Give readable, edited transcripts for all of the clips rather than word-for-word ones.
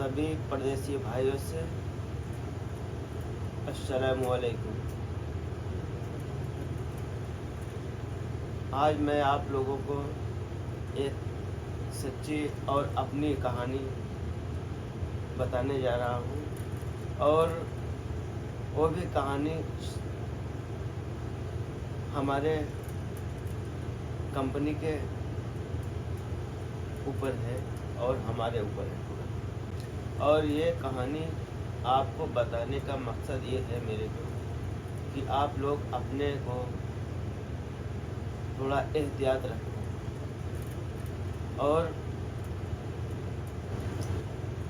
सभी परदेसी भाइयों से अस्सलामु अलैकुम। आज मैं आप लोगों को एक सच्ची और अपनी कहानी बताने जा रहा हूँ, और वो भी कहानी हमारे कंपनी के ऊपर है और हमारे ऊपर है पूरा। और ये कहानी आपको बताने का मकसद ये है मेरे को कि आप लोग अपने को थोड़ा एहतियात रखें। और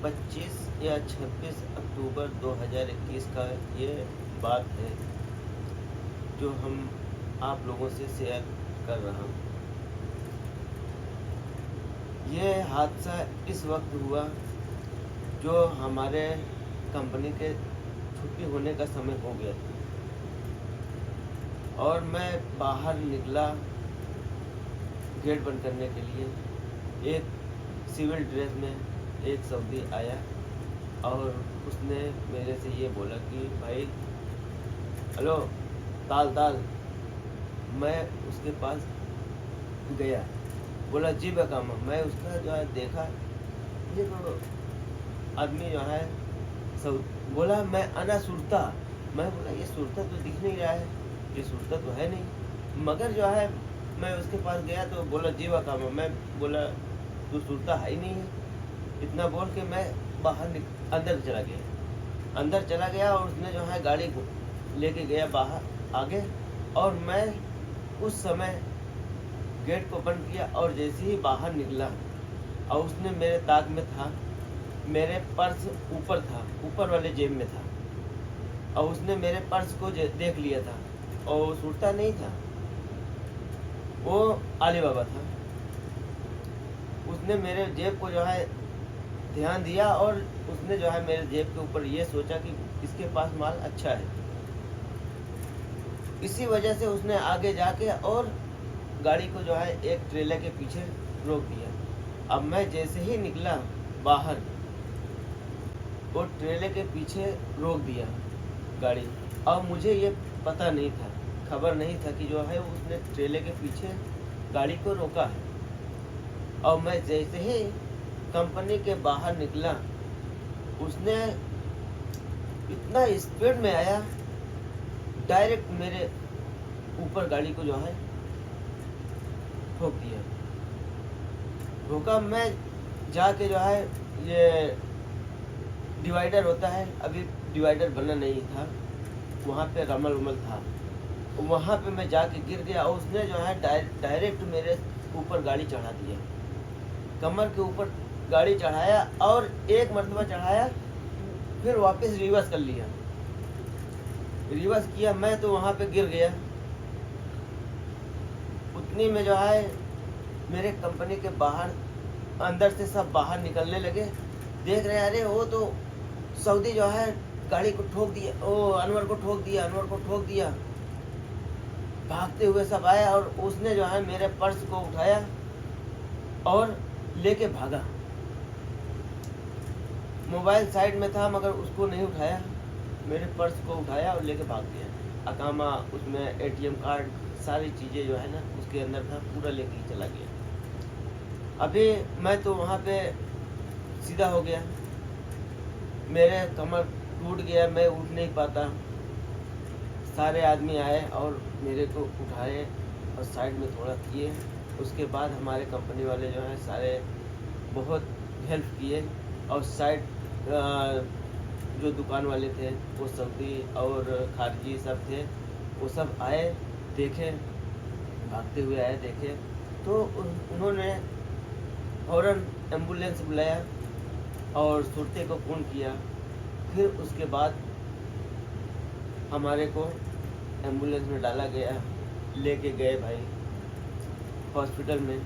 25 या 26 अक्टूबर 2021 का ये बात है जो हम आप लोगों से शेयर कर रहा हूँ। ये हादसा इस वक्त हुआ जो हमारे कंपनी के छुट्टी होने का समय हो गया था, और मैं बाहर निकला गेट बंद करने के लिए। एक सिविल ड्रेस में एक सऊदी आया और उसने मेरे से ये बोला कि भाई हेलो ताल ताल। मैं उसके पास गया, बोला जी बेकामा। मैं उसका जो है देखा, ये तो आदमी जो है सब बोला मैं अना सुरता। मैं बोला ये सुरता तो दिख नहीं रहा है, ये सुरता तो है नहीं। मगर जो है मैं उसके पास गया तो बोला जी बेकामा। मैं बोला तू सुरता है ही नहीं है। इतना बोल के मैं बाहर अंदर चला गया और उसने जो है गाड़ी लेके गया बाहर आगे, और मैं उस समय गेट को बंद किया। और जैसे ही बाहर निकला और उसने मेरे ताक में था, मेरे पर्स ऊपर था, ऊपर वाले जेब में था, और उसने मेरे पर्स को देख लिया था और वो सुरता नहीं था, वो आली बाबा था। उसने मेरे जेब को जो है ध्यान दिया और उसने जो है मेरे जेब के ऊपर ये सोचा कि इसके पास माल अच्छा है। इसी वजह से उसने आगे जाके और गाड़ी को जो है एक ट्रेलर के पीछे रोक दिया। अब मैं जैसे ही निकला बाहर, वो ट्रेलर के पीछे रोक दिया गाड़ी। और मुझे ये पता नहीं था, खबर नहीं था कि जो है उसने ट्रेलर के पीछे गाड़ी को रोका है। और मैं जैसे ही कंपनी के बाहर निकला, उसने इतना स्पीड में आया, डायरेक्ट मेरे ऊपर गाड़ी को जो है ठोक दिया। ठोका, मैं जाके जो है ये डिवाइडर होता है, अभी डिवाइडर बना नहीं था, वहाँ पे रमल उमल था, वहाँ पे मैं जाके गिर गया। और उसने जो है डायरेक्ट मेरे ऊपर गाड़ी चढ़ा दिया, कमर के ऊपर गाड़ी चढ़ाया, और एक मरतबा चढ़ाया फिर वापस रिवर्स कर लिया। रिवर्स किया, मैं तो वहाँ पे गिर गया। उतनी में जो है मेरे कंपनी के बाहर अंदर से सब बाहर निकलने लगे, देख रहे अरे वो तो सऊदी जो है गाड़ी को ठोक दिया, ओ अनवर को ठोक दिया। भागते हुए सब आया और उसने जो है मेरे पर्स को उठाया और लेके भागा। मोबाइल साइड में था मगर उसको नहीं उठाया, मेरे पर्स को उठाया और लेके भाग गया। अकामा, उसमें एटीएम कार्ड, सारी चीज़ें जो है ना उसके अंदर था, पूरा लेके ही चला गया। अभी मैं तो वहाँ पे सीधा हो गया, मेरे कमर टूट गया, मैं उठ नहीं पाता। सारे आदमी आए और मेरे को उठाए और साइड में थोड़ा किए। उसके बाद हमारे कंपनी वाले जो हैं सारे बहुत हेल्प किए, और साइड जो दुकान वाले थे वो सऊदी और खारजी सब थे, वो सब आए, देखे, भागते हुए आए, देखे तो उन्होंने फ़ौरन एम्बुलेंस बुलाया और सुरते को फ़ोन किया। फिर उसके बाद हमारे को एम्बुलेंस में डाला गया, लेके गए भाई हॉस्पिटल में।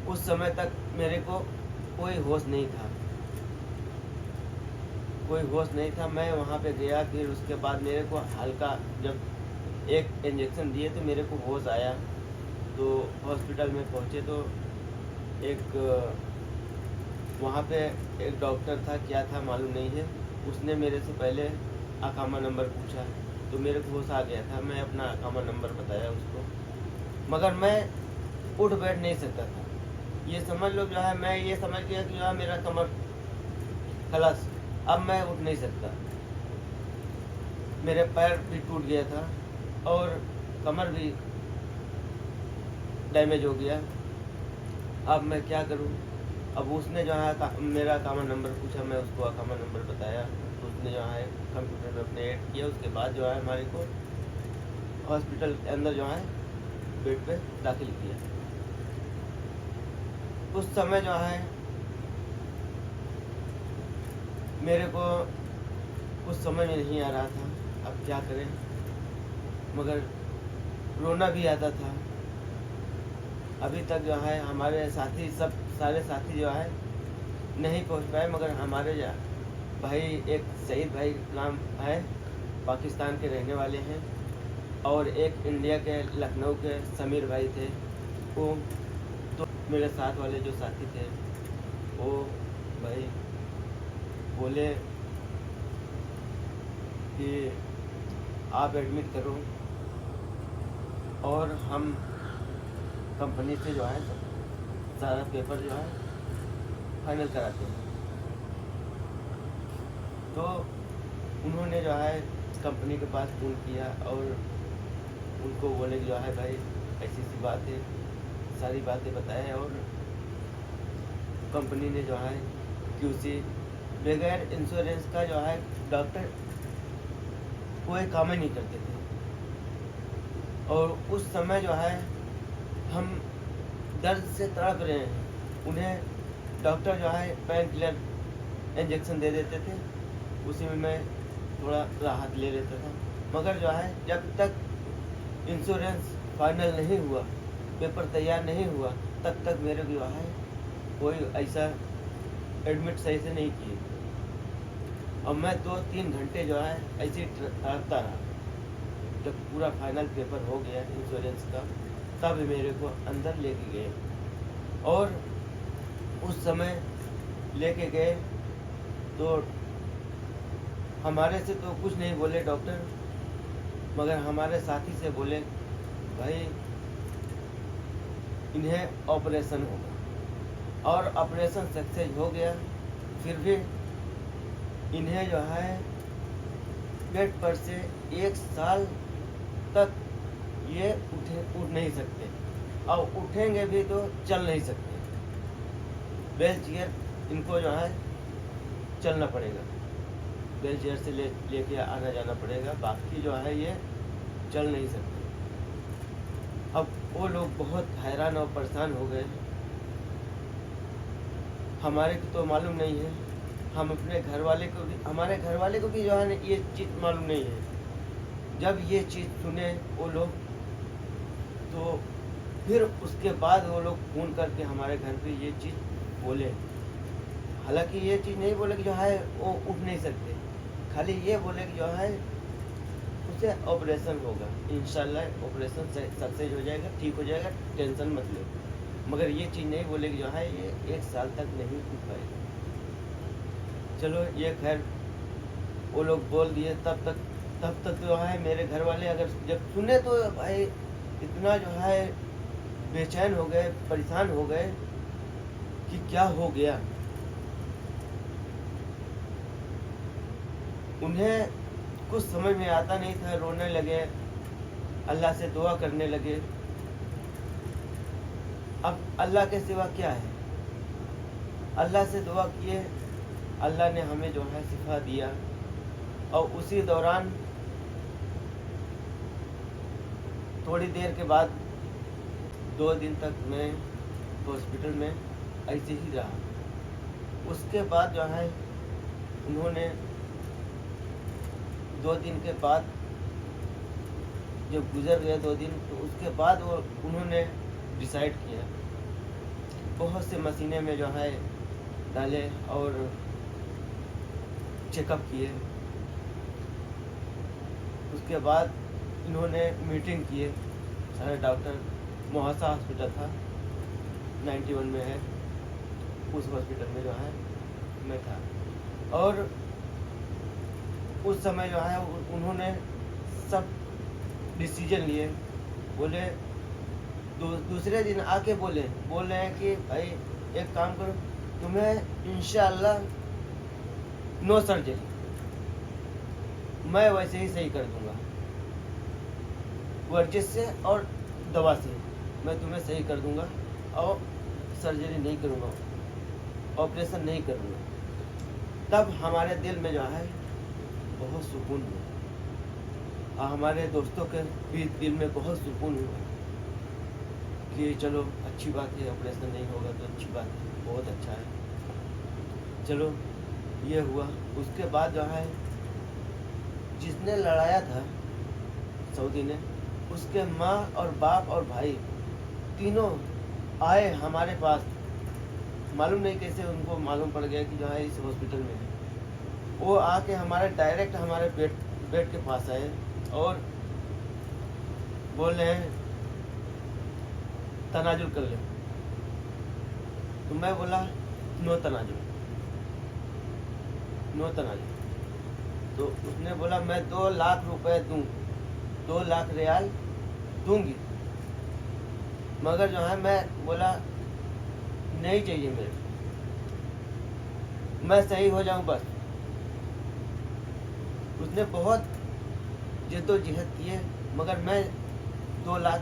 उस समय तक मेरे को कोई होश नहीं था, मैं वहाँ पे गया। फिर उसके बाद मेरे को हल्का जब एक इंजेक्शन दिए तो मेरे को होश आया। तो हॉस्पिटल में पहुँचे तो एक वहाँ पे एक डॉक्टर था, क्या था मालूम नहीं है, उसने मेरे से पहले अकामा नंबर पूछा, तो मेरे को होश आ गया था। मैं अपना अकामा नंबर बताया उसको, मगर मैं उठ बैठ नहीं सकता था। ये समझ लो जो है, मैं ये समझ गया कि जो है मेरा कमर खलास, अब मैं उठ नहीं सकता। मेरे पैर भी टूट गया था और कमर भी डैमेज हो गया। अब मैं क्या करूं? अब उसने जो है मेरा अकामा नंबर पूछा, मैं उसको अकामा नंबर बताया, तो उसने जो है कंप्यूटर में अपने ऐड किया। उसके बाद जो है हमारे को हॉस्पिटल के अंदर जो है बेड पे दाखिल किया। उस समय जो है मेरे को कुछ समझ में नहीं आ रहा था, अब क्या करें, मगर रोना भी आता था। अभी तक जो है हमारे साथी सारे साथी जो है नहीं पहुंच पाए, मगर हमारे भाई, एक शहीद भाई नाम है, पाकिस्तान के रहने वाले हैं, और एक इंडिया के लखनऊ के समीर भाई थे। वो तो मेरे साथ वाले जो साथी थे वो भाई बोले कि आप एडमिट करो और हम कंपनी से जो है सारा पेपर जो है फाइनल कराते हैं। तो उन्होंने जो है कंपनी के पास फ़ोन किया और उनको बोले कि जो है भाई ऐसी सी बात है, सारी बातें बताएं। और कंपनी ने जो है QC बगैर इंश्योरेंस का जो है डॉक्टर कोई काम ही नहीं करते थे। और उस समय जो है हम दर्द से तड़प रहे हैं, उन्हें डॉक्टर जो है पेन किलर इंजेक्शन दे देते थे, उसी में मैं थोड़ा राहत ले लेता था। मगर जो है जब तक इंश्योरेंस फाइनल नहीं हुआ, पेपर तैयार नहीं हुआ, तब तक मेरे को जो है कोई ऐसा एडमिट सही से नहीं किए। और मैं 2-3 घंटे जो है ऐसे ही तड़पता रहा। जब पूरा फाइनल पेपर हो गया इंश्योरेंस का, तब मेरे को अंदर लेके गए। और उस समय लेके गए तो हमारे से तो कुछ नहीं बोले डॉक्टर, मगर हमारे साथी से बोले भाई इन्हें ऑपरेशन होगा। और ऑपरेशन सक्सेस हो गया। फिर भी इन्हें जो है बेड पर से 1 साल तक ये उठ नहीं सकते, और उठेंगे भी तो चल नहीं सकते। व्हील चेयर इनको जो है चलना पड़ेगा, व्हील चेयर से लेके आना जाना पड़ेगा, बाकी जो है ये चल नहीं सकते। अब वो लोग बहुत हैरान और परेशान हो गए। हमारे को तो मालूम नहीं है, हम अपने घर वाले को भी, हमारे घर वाले को भी जो है ये चीज़ मालूम नहीं है। जब ये चीज़ सुने वो लोग, तो फिर उसके बाद वो लोग फ़ोन करके हमारे घर पे ये चीज़ बोले। हालांकि ये चीज़ नहीं बोले कि जो है वो उठ नहीं सकते, खाली ये बोले कि जो है उसे ऑपरेशन होगा, इंशाल्लाह ऑपरेशन सक्सेस हो जाएगा, ठीक हो जाएगा, टेंशन मत लो। मगर ये चीज़ नहीं बोले कि जो है ये 1 साल तक नहीं उठ पाएगा। चलो ये खैर वो लोग बोल दिए, तब तक जो है मेरे घर वाले अगर जब सुने तो भाई इतना जो है बेचैन हो गए, परेशान हो गए कि क्या हो गया। उन्हें कुछ समझ में आता नहीं था, रोने लगे, अल्लाह से दुआ करने लगे। अब अल्लाह के सिवा क्या है? अल्लाह से दुआ किए, अल्लाह ने हमें जो है शिफा दिया। और उसी दौरान थोड़ी देर के बाद 2 दिन तक मैं हॉस्पिटल में ऐसे ही रहा। उसके बाद जो है उन्होंने 2 दिन के बाद जब गुजर गए 2 दिन, तो उसके बाद उन्होंने डिसाइड किया, बहुत से मशीनें में जो है डाले और चेकअप किए। उसके बाद इन्होंने मीटिंग किए सारे डॉक्टर, मोहासा हॉस्पिटल था 91 में है, उस हॉस्पिटल में जो है मैं था। और उस समय जो है उन्होंने सब डिसीजन लिए। बोले दूसरे दिन आके बोल रहे हैं कि भाई एक काम करो, तुम्हें इंशाअल्लाह नो सर्जरी, मैं वैसे ही सही कर दूंगा, वर्जिश से और दवा से मैं तुम्हें सही कर दूंगा और सर्जरी नहीं करूंगा, ऑपरेशन नहीं करूंगा। तब हमारे दिल में जो है बहुत सुकून हुआ और हमारे दोस्तों के भी दिल में बहुत सुकून हुआ कि चलो अच्छी बात है, ऑपरेशन नहीं होगा तो अच्छी बात है, बहुत अच्छा है। चलो ये हुआ। उसके बाद जो है जिसने लड़ाया था सऊदी ने, उसके माँ और बाप और भाई तीनों आए हमारे पास। मालूम नहीं कैसे उनको मालूम पड़ गया कि जो है इस हॉस्पिटल में है। वो आके हमारे डायरेक्ट हमारे बेड के पास आए और बोल रहे हैं तनाजुल कर ले। तो मैं बोला नो तनाजुल, नो तनाजुल। तो उसने बोला मैं 2 लाख रुपए दूं, 2 लाख रियाल दूंगी, मगर जो है मैं बोला नहीं चाहिए मेरे, मैं सही हो जाऊं बस। उसने बहुत जद्दोजहद की है, मगर मैं 2 लाख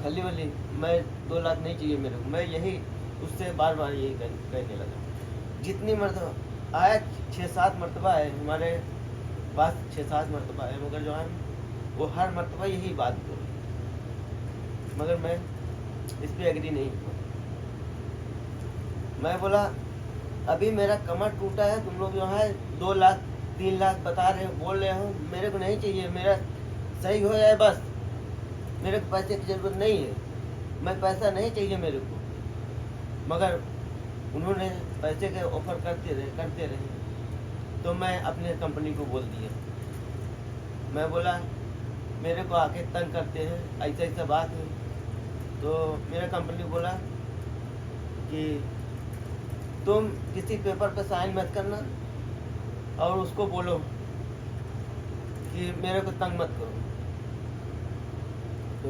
खली वाली, मैं 2 लाख नहीं चाहिए मेरे को। मैं यही उससे बार बार यही कहने लगा। जितनी मरतबा आया 6-7 मरतबा है हमारे पास, 6-7 मरतबा है, मगर जो है वो हर मरतबा यही बात बोली, मगर मैं इस पर एग्री नहीं हुआ। मैं बोला अभी मेरा कमर टूटा है, तुम लोग जो है 2 लाख 3 लाख बता रहे हो, बोल रहे हो, मेरे को नहीं चाहिए, मेरा सही हो जाए बस, मेरे को पैसे की ज़रूरत नहीं है, मैं पैसा नहीं चाहिए मेरे को। मगर उन्होंने पैसे के ऑफर करते रहे। तो मैं अपने कंपनी को बोल दिया। मैं बोला मेरे को आके तंग करते हैं, ऐसा ऐसा बात है। तो मेरा कंपनी बोला कि तुम किसी पेपर पे साइन मत करना और उसको बोलो कि मेरे को तंग मत करो। तो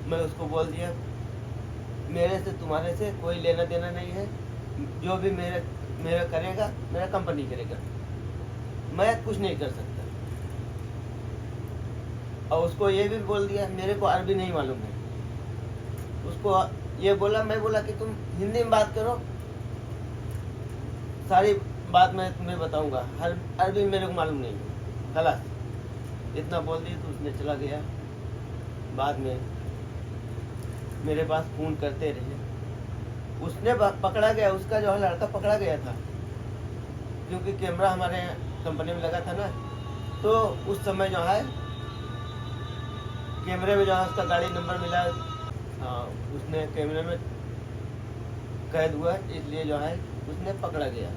मैं उसको बोल दिया मेरे से तुम्हारे से कोई लेना देना नहीं है, जो भी मेरा करेगा मेरा कंपनी करेगा, मैं कुछ नहीं कर सकता। और उसको ये भी बोल दिया, मेरे को अरबी नहीं मालूम है, उसको ये बोला, मैं बोला कि तुम हिंदी में बात करो, सारी बात मैं तुम्हें बताऊंगा, हर अरबी मेरे को मालूम नहीं है, खलास इतना बोल दिया। तो उसने चला गया। बाद में मेरे पास फ़ोन करते रहे, उसने पकड़ा गया, उसका जो है लड़का पकड़ा गया था, क्योंकि कैमरा हमारे कंपनी में लगा था ना। तो उस समय जो है कैमरे में जो है उसका गाड़ी नंबर मिला, हाँ उसने कैमरे में कैद हुआ, इसलिए जो है उसने पकड़ा गया।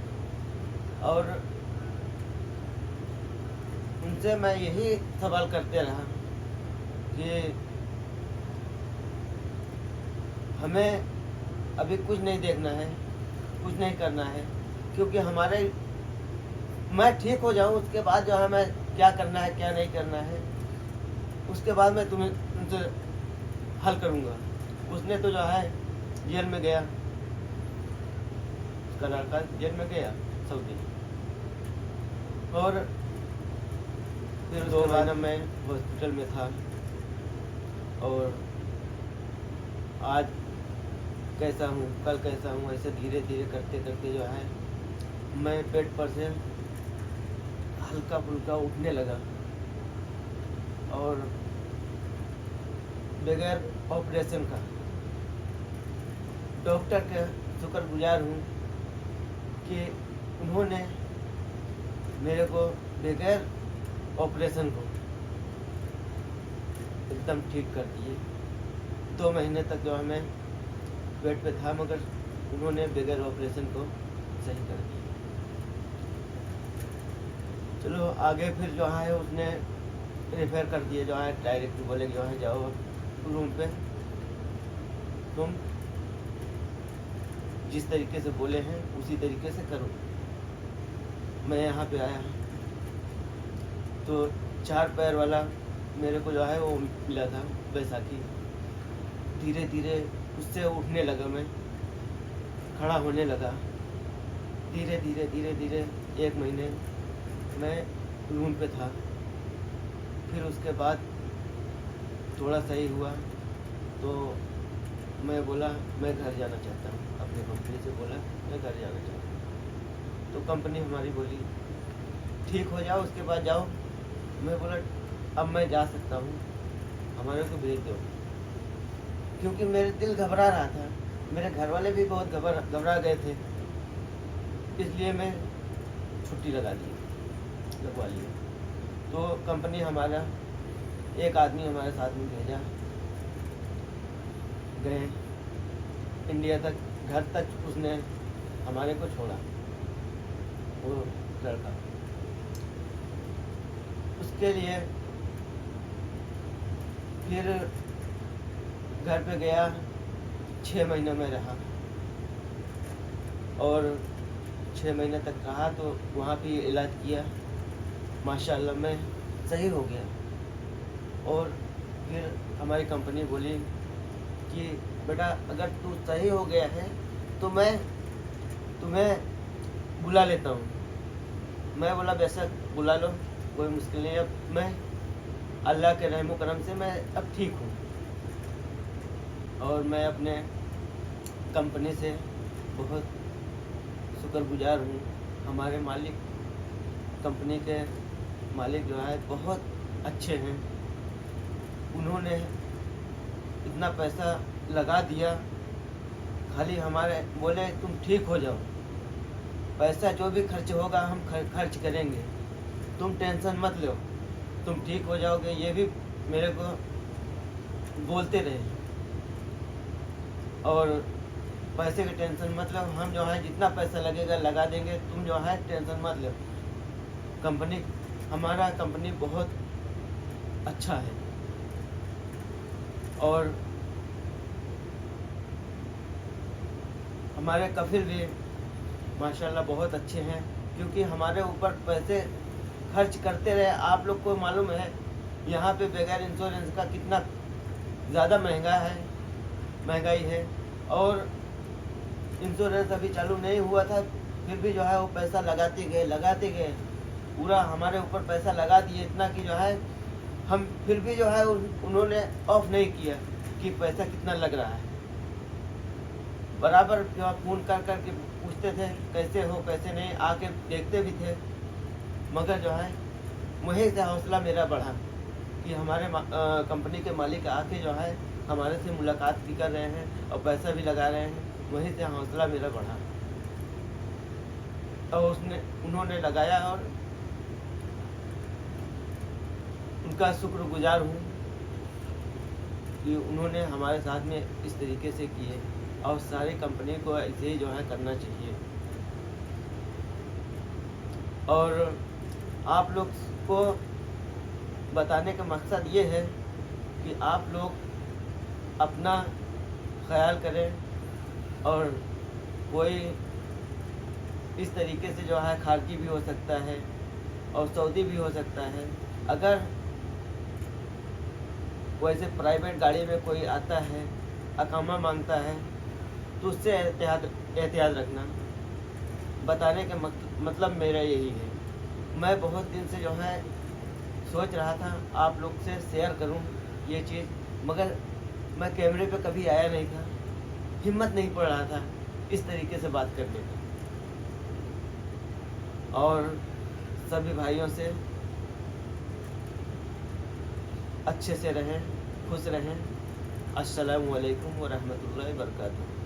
और उनसे मैं यही सवाल करते रहा कि हमें अभी कुछ नहीं देखना है, कुछ नहीं करना है, क्योंकि मैं ठीक हो जाऊं, उसके बाद जो है मैं क्या करना है क्या नहीं करना है, उसके बाद मैं तुम्हें उनसे हल करूंगा। उसने तो जो है जेल में गया, उसका लड़का जेल में गया सऊदी। और फिर 2 महीना मैं हॉस्पिटल में था। और आज कैसा हूँ, कल कैसा हूँ, ऐसे धीरे धीरे करते करते जो है मैं पेट पर से हल्का फुल्का उठने लगा। और बगैर ऑपरेशन का डॉक्टर के शुक्रगुजार हूँ कि उन्होंने मेरे को बगैर ऑपरेशन को एकदम ठीक कर दिए। 2 महीने तक जो है मैं बेड पे था, मगर उन्होंने बगैर ऑपरेशन को सही कर दिया। चलो आगे फिर जो है उसने रेफर कर दिया, जो है डायरेक्ट बोले जो है जाओ रूम पे, तुम जिस तरीके से बोले हैं उसी तरीके से करो। मैं यहाँ पे आया तो 4 पैर वाला मेरे को जो है वो मिला था बैसाखी। धीरे धीरे उससे उठने लगा, मैं खड़ा होने लगा। धीरे धीरे धीरे धीरे 1 महीने मैं रूम पे था। फिर उसके बाद थोड़ा सही हुआ तो मैं बोला मैं घर जाना चाहता हूँ। अपने कंपनी से बोला मैं घर जाना चाहता हूँ। तो कंपनी हमारी बोली ठीक हो जाओ, उसके बाद जाओ। मैं बोला अब मैं जा सकता हूँ, हमारे को भेज दो। क्योंकि मेरे दिल घबरा रहा था, मेरे घर वाले भी बहुत घबरा गए थे, इसलिए मैं छुट्टी लगवा ली। तो कंपनी हमारा एक आदमी हमारे साथ में भेजा, गए इंडिया तक, घर तक उसने हमारे को छोड़ा, वो लड़का। उसके लिए फिर घर पे गया, 6 महीने में रहा और 6 महीने तक रहा तो वहाँ भी इलाज किया। माशाल्लाह मैं सही हो गया। और फिर हमारी कंपनी बोली कि बेटा अगर तू सही हो गया है तो मैं तुम्हें बुला लेता हूँ। मैं बोला बेशक बुला लो, कोई मुश्किल नहीं। अब मैं अल्लाह के रहमो करम से मैं अब ठीक हूँ और मैं अपने कंपनी से बहुत शुक्रगुजार हूँ। हमारे मालिक, कंपनी के मालिक जो है बहुत अच्छे हैं। उन्होंने इतना पैसा लगा दिया, खाली हमारे बोले तुम ठीक हो जाओ, पैसा जो भी खर्च होगा हम खर्च करेंगे, तुम टेंशन मत लो, तुम ठीक हो जाओगे। ये भी मेरे को बोलते रहे और पैसे की टेंशन मत लो, हम जो है जितना पैसा लगेगा लगा देंगे, तुम जो है टेंशन मत लो। हमारा कंपनी बहुत अच्छा है और हमारे कफिल भी माशाल्लाह बहुत अच्छे हैं, क्योंकि हमारे ऊपर पैसे खर्च करते रहे। आप लोग को मालूम है यहाँ पे बगैर इंश्योरेंस का कितना ज़्यादा महंगाई है और इंश्योरेंस अभी चालू नहीं हुआ था, फिर भी जो है वो पैसा लगाते गए, पूरा हमारे ऊपर पैसा लगा दिए इतना कि जो है हम फिर भी जो है उन्होंने ऑफ नहीं किया कि पैसा कितना लग रहा है। बराबर जो फ़ोन कर के पूछते थे कैसे हो कैसे नहीं, आके देखते भी थे। मगर जो है वहीं से हौसला मेरा बढ़ा कि हमारे कंपनी के मालिक आके जो है हमारे से मुलाकात भी कर रहे हैं और पैसा भी लगा रहे हैं। वहीं से हौसला मेरा बढ़ा और उन्होंने लगाया और उनका शुक्रगुजार हूँ कि उन्होंने हमारे साथ में इस तरीके से किए और सारी कंपनी को ऐसे ही जो है करना चाहिए। और आप लोग को बताने का मकसद ये है कि आप लोग अपना ख्याल करें और कोई इस तरीके से जो है खारजी भी हो सकता है और सऊदी भी हो सकता है। अगर वैसे प्राइवेट गाड़ी में कोई आता है, अकामा मांगता है, तो उससे एहतियात रखना। बताने का मतलब मेरा यही है। मैं बहुत दिन से जो है सोच रहा था आप लोग से शेयर करूं ये चीज़, मगर मैं कैमरे पे कभी आया नहीं था, हिम्मत नहीं पड़ रहा था इस तरीके से बात करने का। और सभी भाइयों से अच्छे से रहें, खुश रहें। अस्सलामु अलैकुम व रहमतुल्लाहि व बरकातुहू।